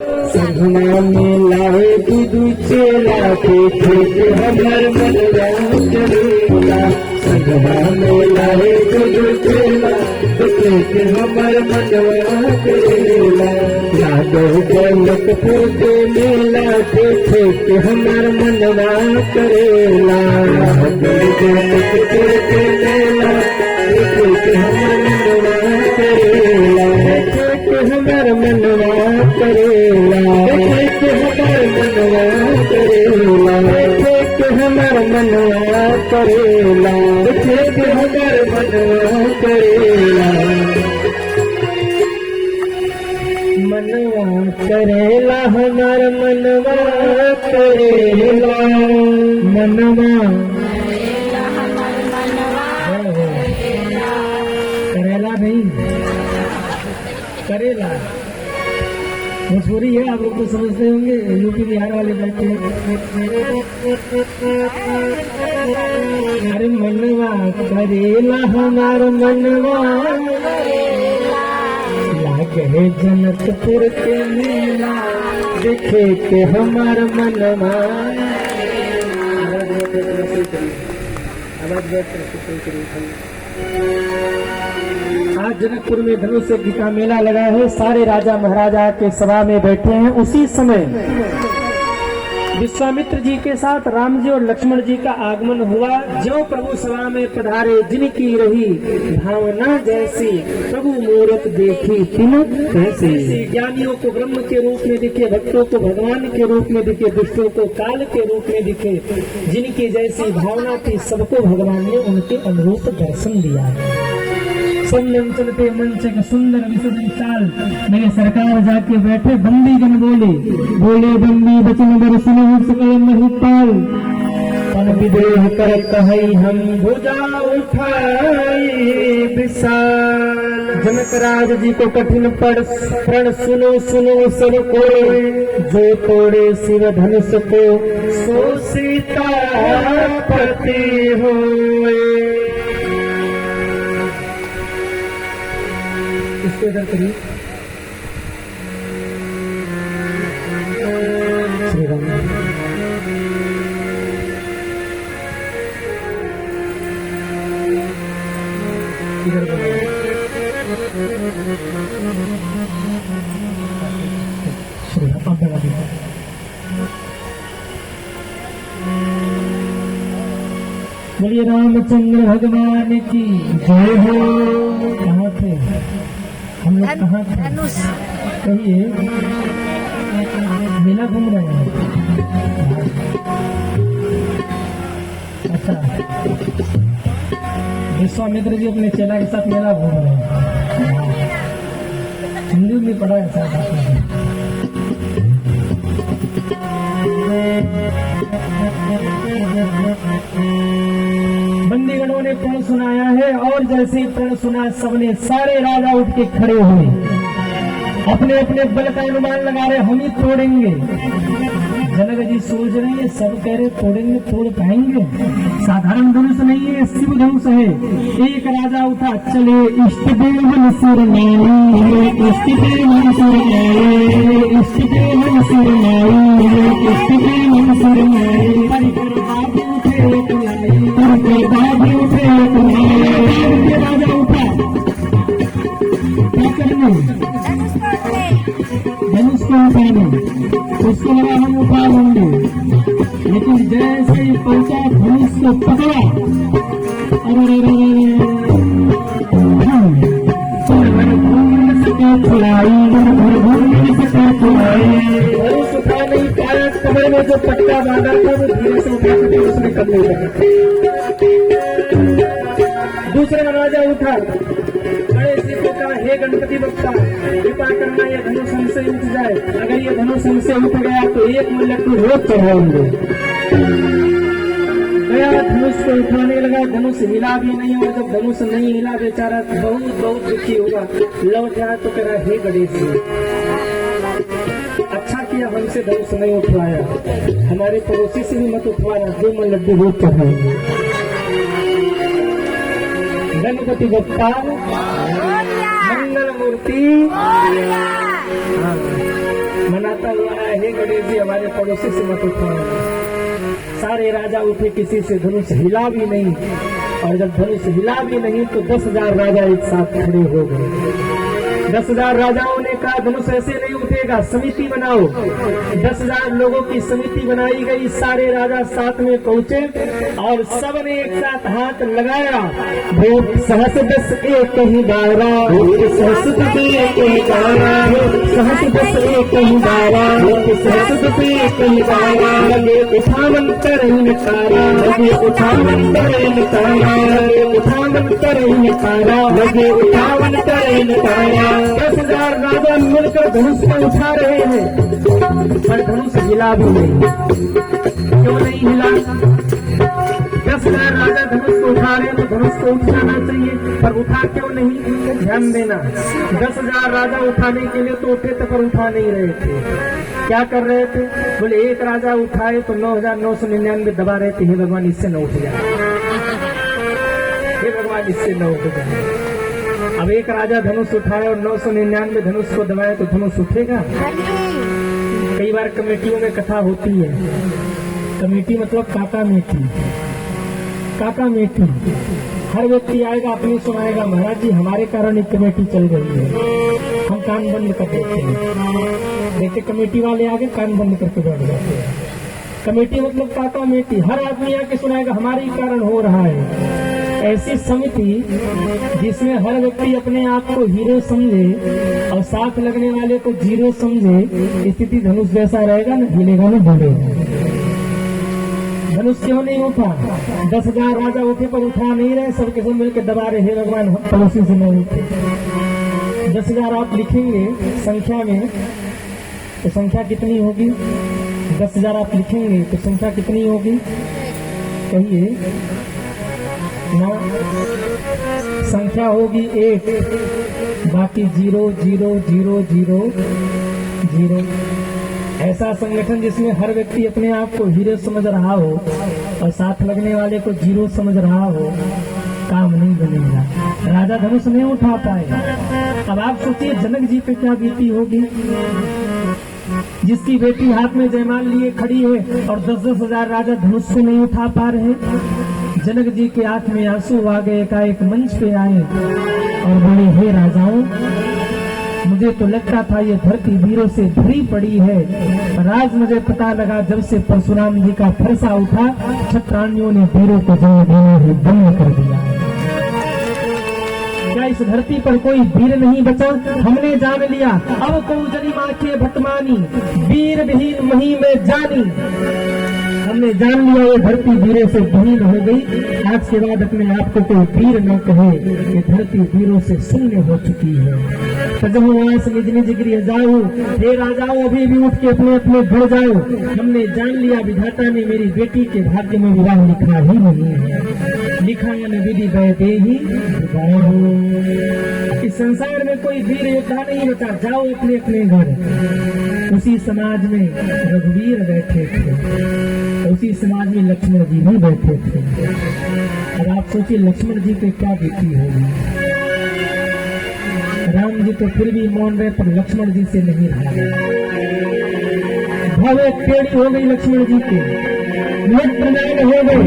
संगमा में लाए दूधू चेला देखे हमर मनवा करेला। संगमा में लाए दूधू चेला देखे हमर मनवा करेला। यादव जनकपुर के मेला देखे के हमर मनवा करेला। जनकपुर के मेला देखे के हमर मनवा करेला। हमर मनवा करेला। हमर मनवा करेला। हमर मनवा करेला। मनवा करेला हमर मनवा करेला। मनवा करेला नहीं करेला मजबूरी है। आप लोग तो समझते होंगे, यूपी बिहार वाले बैठे। अरे मनवा करेला हमार मनवा लागे जनकपुर के मेला देखे के हमार मनवा। आज जनकपुर में धनुष यज्ञ का मेला लगा है। सारे राजा महाराजा के सभा में बैठे हैं। उसी समय विश्वामित्र जी के साथ राम जी और लक्ष्मण जी का आगमन हुआ। जो प्रभु सभा में पधारे जिनकी रही भावना जैसी, प्रभु मूरत देखी तिन कैसे। ज्ञानियों को ब्रह्म के रूप में दिखे, भक्तों को भगवान के रूप में दिखे, दुष्टों को काल के रूप में दिखे। जिनकी जैसी भावना थी सबको भगवान ने उनके अनुरूप दर्शन दिया। सुंदर चलते मंच का सुंदर विसर्जन चाल मेरे सरकार जाके बैठे। बंदी जन बोले बोले बंदी बचन बर सुनो सकल महिपाल। तन विदेह कर कहि हम भुजा उठाई विशाल। जनक राज जी को कठिन प्रण सुनो सुनो सब कोई। जो तोड़े शिव धनुष को सो सीता पति होए। इसको इधर करिए। श्री राम इधर श्री राम बोलिए रामचंद्र भगवान की जय हो। कहाँ थे हम लोग? कहाँ थे? कहिए। मेला घूम रहे हैं। अच्छा, विश्वामित्र जी अपने चेला के साथ मेला घूम रहे हैं। हिंदी में पढ़ा है साथ। बंदीगणों ने प्रण सुनाया है और जैसे ही प्रण सुना सबने सारे राजा उठ के खड़े हुए। अपने अपने बल का अनुमान लगा रहे हम ही तोड़ेंगे। जनक जी सोच रहे हैं, सब कह रहे तोड़ेंगे, तोड़ पाएंगे। साधारण धनुष नहीं है, शिव धनुष है। एक राजा उठा, चले इष्ट देव सुर नाई, इष्ट देव सुर नाई, इष्ट देव सुर नाई, इष्ट देव सुर नाई। राजा उठा, क्या करना? धनुष को उठाने। उसको लगा हम उठा लेंगे, लेकिन जैसे ही पहुंचा धनुष को पकड़ा। अरे धनुष उठा नहीं पाया। कमर में जो पट्टा बांधा था वो धीरे से उठा कर उसने करने लगा। दूसरा राजा उठा, बड़े से कहा, हे गणपति बप्पा, कृपा करना ये धनुष हमसे उठ जाए। अगर ये धनुष हमसे उठ गया तो एक मिनट को रोज चढ़ाएंगे। गया धनुष को उठाने लगा, धनुष हिला भी नहीं। और जब धनुष नहीं हिला बेचारा बहुत बहुत दुखी होगा। लौट जाए तो कह रहा, हे गणेश जी, अच्छा किया हमसे धनुष नहीं उठवाया। हमारे पड़ोसी से भी मत उठवाना, जो मन लड्डू रोज चढ़ाएंगे। गणपति बप्पा मंगल मूर्ति हाँ, मनाता हुआ आया, हे गणेश जी हमारे पड़ोसी से मत उठाओ। सारे राजा उठे, किसी से धनुष हिला भी नहीं, और जब धनुष हिला भी नहीं तो 10,000 राजा एक साथ खड़े हो गए। 10,000 राजाओं ने कहा धनुष ऐसे नहीं उठेगा, समिति बनाओ। 10,000 लोगों की समिति बनाई गई, सारे राजा साथ में पहुंचे और सबने एक साथ हाथ लगाया। भूप सहस दस एक ही बारा, सहस दस एक ही बारा, सहस दस एक ही बारा, सहस दस एक ही बारा। लगे उठावन करें तारा, लगे उठावन करें तारा, लगे उठावन करें तारा, लगे उठावन करें तारा। 10,000 राजा मिलकर धनुष को उठा रहे हैं, पर धनुष हिला भी नहीं। क्यों नहीं हिला? 10,000 राजा धनुष को उठा रहे हैं तो धनुष को उठाना चाहिए, पर उठा क्यों नहीं? ध्यान देना, 10,000 राजा उठाने के लिए तो उठे थे, पर उठा नहीं रहे थे। क्या कर रहे थे? बोले एक राजा उठाए तो 9,999 दबा रहे थे, हे भगवान इससे न उठ जाए, हे भगवान इससे न उठ जाए। अब एक राजा धनुष उठाए और 999 धनुष को दबाए तो धनुष उठेगा? कई बार कमेटियों में कथा होती है, कमेटी मतलब काका मेटी, काका मेटी। हर व्यक्ति आएगा, अपनी सुनाएगा, महाराज जी हमारे कारण एक कमेटी चल रही है, हम कान बंद कर देते हैं। देखते कमेटी वाले आगे कान बंद करके बैठ जाते हैं। कमेटी मतलब काका मेटी, हर आदमी आके सुनाएगा हमारे ही कारण हो रहा है। ऐसी समिति जिसमें हर व्यक्ति अपने आप को हीरो समझे और साथ लगने वाले को जीरो समझे, स्थिति धनुष जैसा रहेगा ना, हिलेगा ना बोलेगा। धनुष क्यों नहीं उठा? 10,000 राजा उठे पर उठा नहीं रहे, सबके सब मिलकर दबा रहे, हे भगवान पड़ोसी से नहीं उठे। 10,000 आप लिखेंगे संख्या में तो संख्या कितनी होगी? 10,000 आप लिखेंगे तो संख्या कितनी होगी? कहिए ना। संख्या होगी 1, बाकी 0 0 0 0 0। ऐसा संगठन जिसमें हर व्यक्ति अपने आप को हीरो समझ रहा हो और साथ लगने वाले को जीरो समझ रहा हो, काम नहीं बनेगा, राजा धनुष नहीं उठा पाएगा। अब आप सोचिए जनक जी पे क्या बीती होगी, जिसकी बेटी हाथ में जयमाल लिए खड़ी है और 10-10 हजार राजा धनुष को नहीं उठा पा रहे। जनक जी के आंख में आंसू आ गए, एकाएक मंच पे आए और बोले, हे राजाओं, मुझे तो लगता था ये धरती वीरों से भरी पड़ी है, पर आज मुझे पता लगा जब से परशुराम जी का फरसा उठा, क्षत्राणियों ने वीरों को जय देना ही बंद कर दिया। क्या इस धरती पर कोई वीर नहीं बचा? हमने जान लिया, अब को जनी माँ के भटमानी, वीर विहीन मही में जानी। हमने जान लिया ये धरती वीरों से विहीन हो गई। आज के बाद अपने आप को कोई वीर न कहे, ये धरती वीरों से शून्य हो चुकी है। सजहुआस निज निज गृह जाओ, हे राजाओं अभी भी उठ के अपने अपने घर जाओ। हमने जान लिया विधाता ने मेरी बेटी के भाग्य में विवाह लिखा ही नहीं है, लिखा न विधि वैदे ही इस संसार में कोई वीर योद्धा नहीं बचा, जाओ अपने अपने घर। उसी समाज में रघुवीर बैठे थे, उसी समाज में लक्ष्मण जी भी बैठे थे। और आप सोचिए लक्ष्मण जी पे क्या बीती होगी। राम जी तो फिर भी मौन रहे, पर लक्ष्मण जी से नहीं रहा। भवे टेढ़ी हो गई लक्ष्मण जी की, नेत्र लाल हो गए,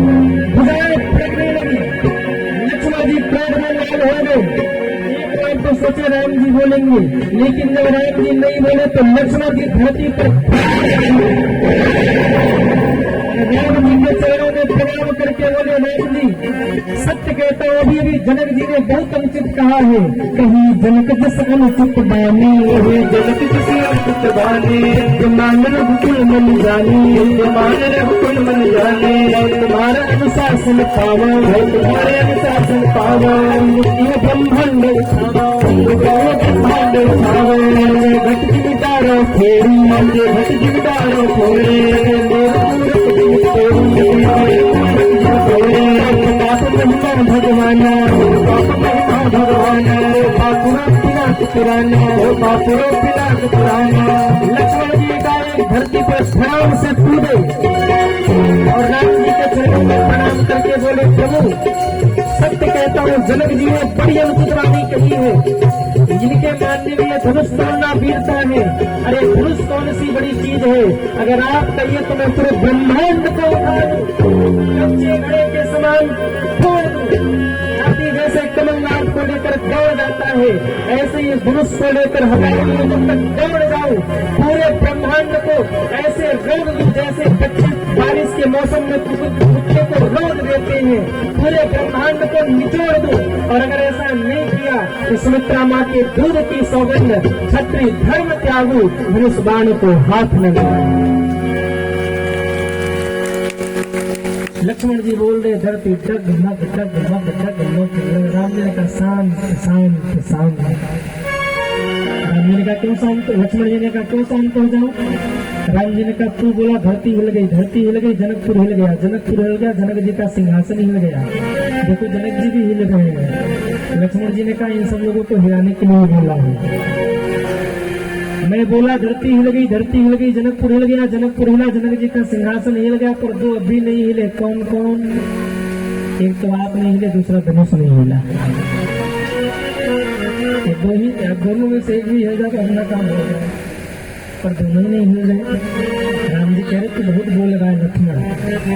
भुजाएं फटने लगी, लक्ष्मण जी प्राण में लाल हो गए। एक बार तो सोचे राम जी बोलेंगे, लेकिन जब राम जी नहीं बोले तो लक्ष्मण जी धरती पर राम जी के चरणों में प्रणाम करके बोले, राम जी सत्य कहता हूँ, अभी अभी जनक जी ने बहुत अनुचित कहा है। कहीं जनक जस अनुचित बानी, जनक जस अनुचित बानी, मानर हुकुल मन जानी, मानर हुकुल मन जानी, तुम्हारा अनुशासन पावा, तुम्हारे अनुशासन पावा, ये ब्रह्मांड उठावा, ब्रह्मांड उठावा, घट जिटारो फेरी, घट जिटारो फोड़े, भगवान लक्ष्मण जी का धरती पर प्रणाम से कूदे और राम जी के चरणों में प्रणाम करके बोले, प्रभु सत्य कहता हूँ जनक जी ने बड़ी अनुचित वाणी कही है। जिनके मानने में धनुष तोड़ना वीरता है। अरे धनुष कौन सी बड़ी चीज है, अगर आप कहिए तो मैं पूरे ब्रह्मांड को उठा दूं, कच्चे घड़े के समान फोड़ दूं। हाथी जैसे कमलनाथ को लेकर दौड़ जाता है, ऐसे ही धनुष को लेकर हजारों लोगों तक दौड़ जाऊं, पूरे ब्रह्मांड को ऐसे रोक दूं जैसे बच्चे बारिश के मौसम में कुत्ते को रोक देते हैं, पूरे ब्रह्मांड को निचोड़ दूं। और अगर ऐसा नहीं किया तो सुमित्रा माँ के दूध की सौगंध, क्षत्रिय धर्म त्यागू, धनुष बाण को हाथ में लगाऊं। लक्ष्मण जी बोल रहे धरती डग मग डग मग डग मग। राम जी ने कहा शांत शांत शांत। राम जी ने कहा क्यों शांत, लक्ष्मण जी ने कहा क्यों शांत हो जाओ। राम जी ने कहा तू बोला धरती हिल गई, धरती हिल गई, जनकपुर हिल गया, जनकपुर हिल गया, जनक जी का सिंहासन हिल गया। देखो जनक जी भी हिल रहे हैं। लक्ष्मण जी ने कहा इन सब लोगों को हिलाने के लिए बोला है। मैं बोला धरती हिल गई, धरती हिल गई, जनकपुर हिल गया, जनकपुर हिला, जनक जी का सिंहासन हिल गया, पर दो अभी नहीं हिले। कौन कौन? एक तो आप नहीं हिले, दूसरा धनुष नहीं हिला। दो ही, दोनों में से एक भी हिल जाए तो अपना काम हो जाए, पर दोनों नहीं हिल रहे। राम जी कह रहे तो बहुत बोल रहा है लक्ष्मण,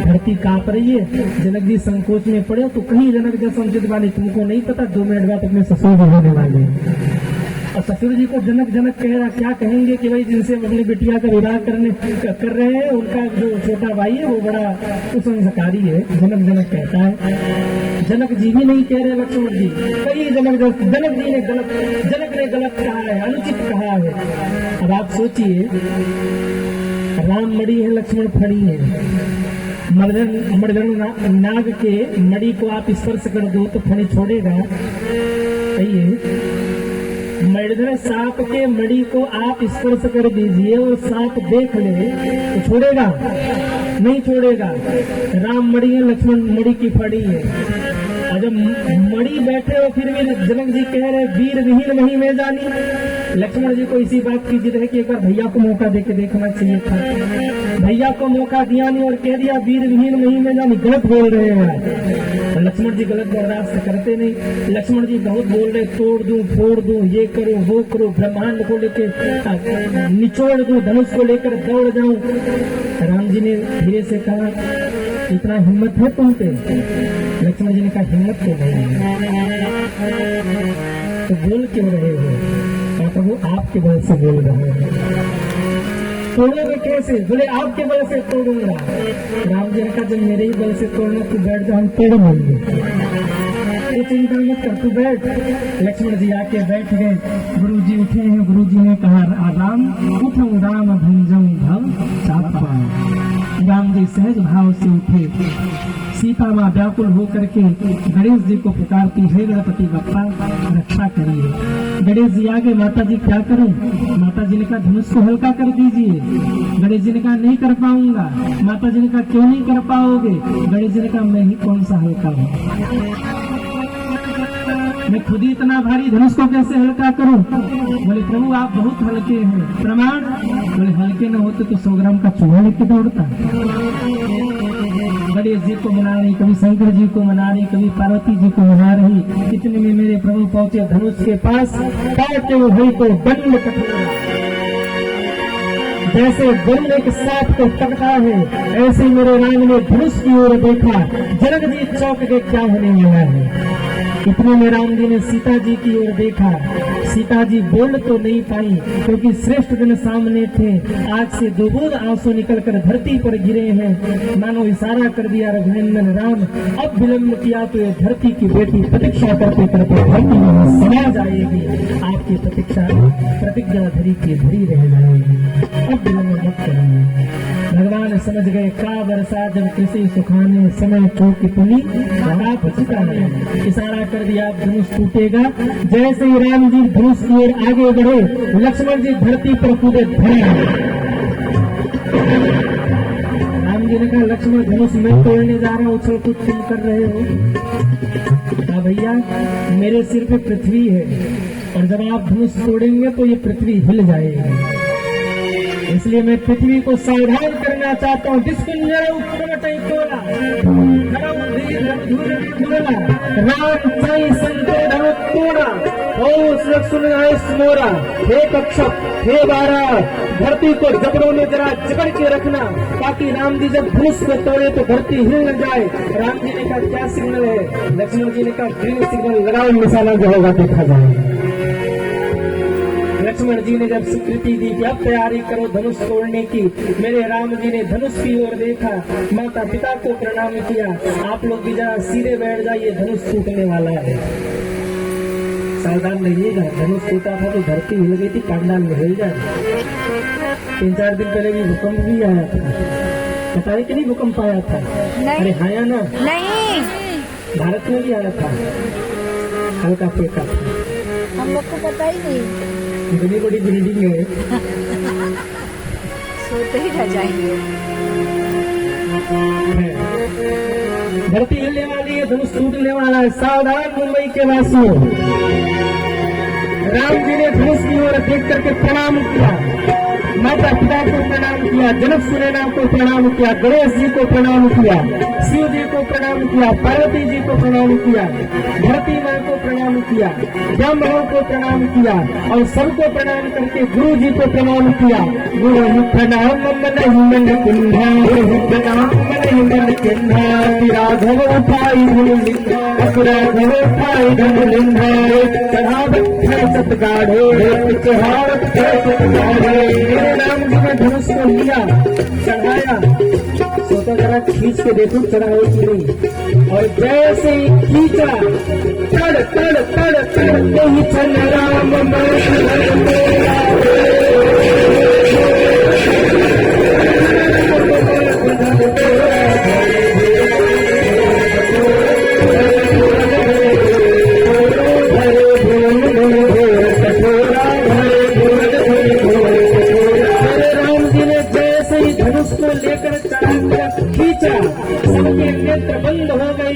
धरती कांप रही है। जनक जी संकोच में पड़े तो कहीं जनक जी संचित वाली तुमको नहीं पता 2 मिनट बाद अपने ससुर भी होने वाले हैं। और ससुर जी को जनक जनक कह रहा, क्या कहेंगे कि भाई जिनसे अपनी बिटिया का विवाह कर रहे हैं उनका जो छोटा भाई है वो बड़ा कुसंस्कारी है, जनक जनक कहता है। जनक जी भी नहीं कह रहे लक्ष्मण जी, कई जनक जी ने गलत कहा है, अनुचित कहा है। अब आप सोचिए, राम मणि है, लक्ष्मण फणी है। मर्दन नाग के मणि को आप स्पर्श कर दो तो फणी छोड़ेगा, सही है। मर्दन सांप के मणि को आप स्पर्श कर दीजिए और सांप देख ले तो छोड़ेगा? नहीं छोड़ेगा। राम मणि है, लक्ष्मण मणि की फड़ी है। और जब मणि बैठे हो फिर भी जनक जी कह रहे वीर विहीन वही में जानी। लक्ष्मण जी को इसी बात की जिद है कि एक बार भैया को मौका देके देखना चाहिए था। भैया को मौका दिया नहीं और कह दिया वीर विहीन वही में जानी। गलत बोल रहे हैं। लक्ष्मण जी गलत बर्दाश्त करते नहीं। लक्ष्मण जी बहुत बोल रहे, तोड़ दूं फोड़ दूं, ये करो वो करो, ब्रह्मांड को लेकर निचोड़ दूं, धनुष को लेकर दौड़ जाऊं। राम जी ने धीरे से कहा इतना हिम्मत है तुम पे? लक्ष्मण जी ने कहा हिम्मत तो नहीं है। तो बोल क्यों रहे हो? प्रभु आपके बल से बोल रहे हैं। तोड़ोगे कैसे? बोले आपके बल से तोड़ूंगा। राम जी ने कहा जब मेरे ही बल से तोड़ना तू बैठ जा, हम तोड़ लेंगे, तो चिंता मत कर, तू बैठ। लक्ष्मण जी आके बैठ गए। गुरु जी उठे हैं। गुरु जी ने कहा राम उठो राम भंजम भव चापा। राम जी सहज भाव से उठे। सीता माँ व्याकुल होकर के गणेश जी को पुकारती है, गणपति बप्पा रक्षा करिए। गणेश जी आगे, माता जी क्या करूं? माता जी ने कहा धनुष को हल्का कर दीजिए। गणेश जी ने कहा नहीं कर पाऊंगा। माता जी ने कहा क्यों नहीं कर पाओगे? गणेश जी ने कहा मैं ही कौन सा हल्का हूँ, मैं खुद ही इतना भारी, धनुष को कैसे हल्का करूं? बोले प्रभु आप बहुत हल्के हैं। प्रमाण? बोले हल्के न होते तो 100 ग्राम का चूहा लेके दौड़ता। गणेश जी को मना रही, कभी शंकर जी को मना रही, कभी पार्वती जी को मना रही। इतने में मेरे प्रभु पहुंचे धनुष के पास। काटे हुए को दंड कटना, जैसे दंड एक सांप को कटता है, ऐसे मेरे राम ने धनुष की ओर देखा। जनक जी चौंक के क्या होने वाला है। इतने में राम जी ने सीता जी की ओर देखा। सीता जी बोल तो नहीं पाई क्योंकि श्रेष्ठ जन सामने थे। आंख से 2 बूंद आंसू निकलकर धरती पर गिरे हैं। मानो इशारा कर दिया रघुनंदन राम, अब विलम्ब किया तो ये धरती की बेटी प्रतीक्षा करते करते धरती में समा जाएगी। आपकी प्रतीक्षा प्रतिज्ञा धरी की धरी रह जाएगी। अब विलम्ब मत करेंगे। भगवान समझ गए का वर्षा जब किसी सुखाने समय चौकी पुनी लगा पचता है। इशारा कर दिया धनुष टूटेगा। जैसे ही राम जी धनुष की ओर आगे बढ़े, लक्ष्मण जी धरती पर कूदे धरे। राम जी ने कहा लक्ष्मण धनुष मैं तोड़ने जा रहा हूँ, उछल कूद तुम कर रहे हो। कहा भैया मेरे सिर पे पृथ्वी है और जब आप धनुष तोड़ेंगे तो ये पृथ्वी हिल जाएगी। इसलिए मैं पृथ्वी को सावधान करना चाहता हूँ। हे कक्षप, हे बारह, धरती को जबरों में जरा जकड़ के रखना, ताकि राम जी जब धनुष को तोड़े तो धरती हिल न जाए। राम जी ने कहा क्या सिग्नल है? लक्ष्मण जी ने कहा ग्रीन सिग्नल लगाओ, निशाना जो होगा देखा जाएगा। लक्ष्मण जी ने जब स्वीकृति दी कि अब तैयारी करो धनुष तोड़ने की, मेरे राम जी ने धनुष की ओर देखा, माता पिता को प्रणाम किया। आप लोग भी जरा सीधे बैठ जाइए, धनुष टूटने वाला है, सावधान रहिएगा। धनुष टूटा था तो धरती हिल गई थी, पांडाल में हिल जाए। 3-4 दिन पहले भी भूकंप भी आया था, पता है कि नहीं भूकंप आया था? अरे आया ना? नहीं, भारत में भी आया था, हल्का फुल्का था, हम लोग को पता ही नहीं। इतनी बड़ी बिल्डिंग है, सोते ही रह जाएंगे। धरती हिलने वाली है, धनुष टूटने वाला है, सावधान मुंबई के वासियों। राम जी ने धनुष की ओर देख करके प्रणाम किया, माता पिता को प्रणाम किया, जनक सुनैना को प्रणाम किया, गणेश जी को प्रणाम किया, शिव जी को प्रणाम किया, पार्वती जी को प्रणाम किया, धरती माँ को प्रणाम किया, ब्राह्मणों को प्रणाम किया और सबको प्रणाम करके गुरु जी को प्रणाम किया। गुरु प्रणाम मन कुंभा, प्रणाम मन कुंभा, राघव उठाई धनुलिंगा, राघव उठाई धनुलिंगा, चढ़ावत सतगाढ़े, चढ़ावत सतगाढ़े। राम जी ने धनुष को लिया, चढ़ाया, सोचा जरा खींच के देखो चढ़ा हो कि नहीं, और जैसे ही खींचा, तड़ तड़ तड़ तड़ ही चल राम सबके नेत्र बंद हो गए,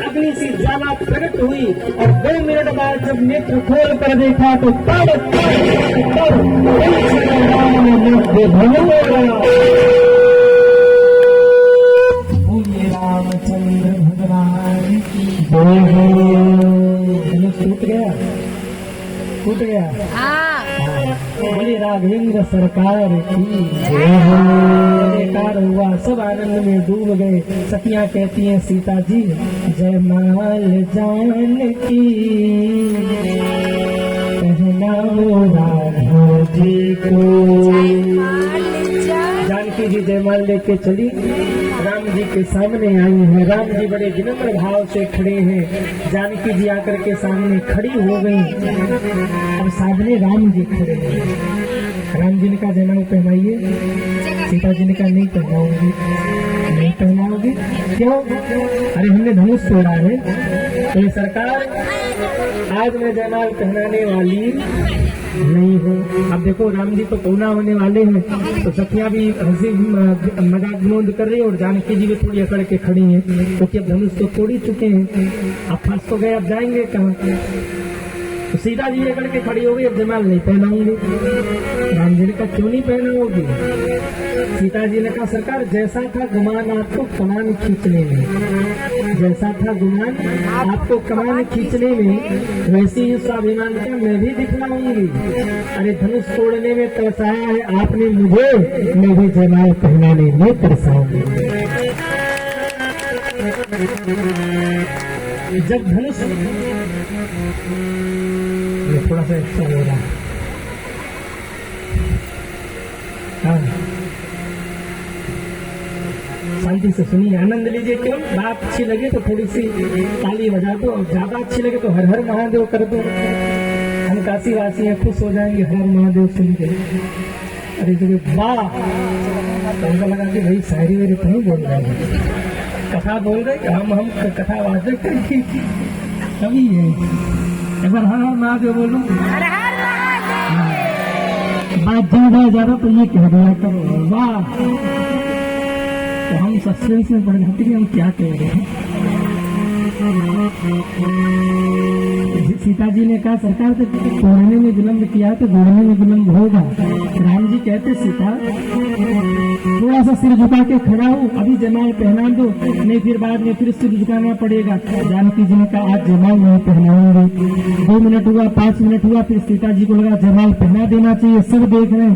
अग्नि सी ज्वाला प्रकट हुई और 2 मिनट बाद जब नेत्र खोल कर देखा तो रामचंद्र भगवान की टूट गया। बोले राघवेंद्र सरकार की जयकार हुआ, सब आनंद में डूब गए। सतियां कहती हैं सीता जी जयमाल जानकी, पहनाओ राघव जी को। जानकी जी जयमाल लेके चली, राम जी के सामने आई है। राम जी बड़े विनम्र भाव से खड़े हैं, जानकी जी आकर के सामने खड़ी हो गई। अब सामने राम जी खड़े हैं। राम जी ने कहा जयमाल पहनाइए, सीता जी ने कहा नहीं पहनाऊंगी। नहीं पहनाओगी? क्यों? अरे हमने धनुष तोड़ा है। तो सरकार आज मैं जयमाल पहनाने वाली नहीं हूँ। अब देखो राम जी तो पौना होने वाले हैं, तो सखियां भी हंसी मजाक विनोद कर रही है और जानकी जी भी थोड़ी अकड़ के खड़ी हैं, क्योंकि अब धनुष तो तोड़ ही चुके हैं। अब फंस तो गए, अब जाएंगे कहाँ? तो सीता जी अकड़ के खड़ी हो गई, अब जयमाल नहीं पहनाऊंगी। राम जी ने कहा क्यों नहीं पहनाओगी? सीता जी ने कहा सरकार जैसा था गुमान आपको कमान खींचने में, जैसा था गुमान आपको कमान खींचने में, वैसे ही स्वाभिमान का मैं भी दिखलाऊंगी। अरे धनुष तोड़ने में तरसाया है आपने मुझे, मैं भी जयमाल पहनाने में तरसाऊंगी। जब धनुष थोड़ा सा अच्छा हो रहा है, हाँ शांति से सुनिए, आनंद लीजिए। क्यों? बात अच्छी लगे तो थोड़ी सी ताली बजा दो, और ज्यादा अच्छी लगे तो हर हर महादेव कर दो। हम काशी वासी हैं, खुश हो जाएंगे हर महादेव सुन के। अरे जब वाह, ऐसा लगा कि भाई शायरी मेरे तो नहीं बोल रहे हैं, कथा बोल रहे, हम कथा वाचक करेंगे कभी है। एक बार हर हर महादेव बोलो, बात ज्यादा तो ये कह दिया करो वाह। तो हम सस्पेंस में पड़ जाते हैं हम क्या कह रहे हैं। सीता जी ने कहा सरकार तो तोड़ने में विलम्ब किया तो जोड़ने में विलम्ब होगा। राम जी कहते सीता थोड़ा सा सिर झुका के खड़ा हूँ, अभी जमाल पहना दो, नहीं फिर बाद में फिर सिर झुकाना पड़ेगा। जानकी जी ने कहा आज जमाल नहीं पहनाऊंगी। 2 मिनट हुआ, 5 मिनट हुआ, फिर सीता जी को लगा जमाल पहना देना चाहिए, सब देख रहे हैं।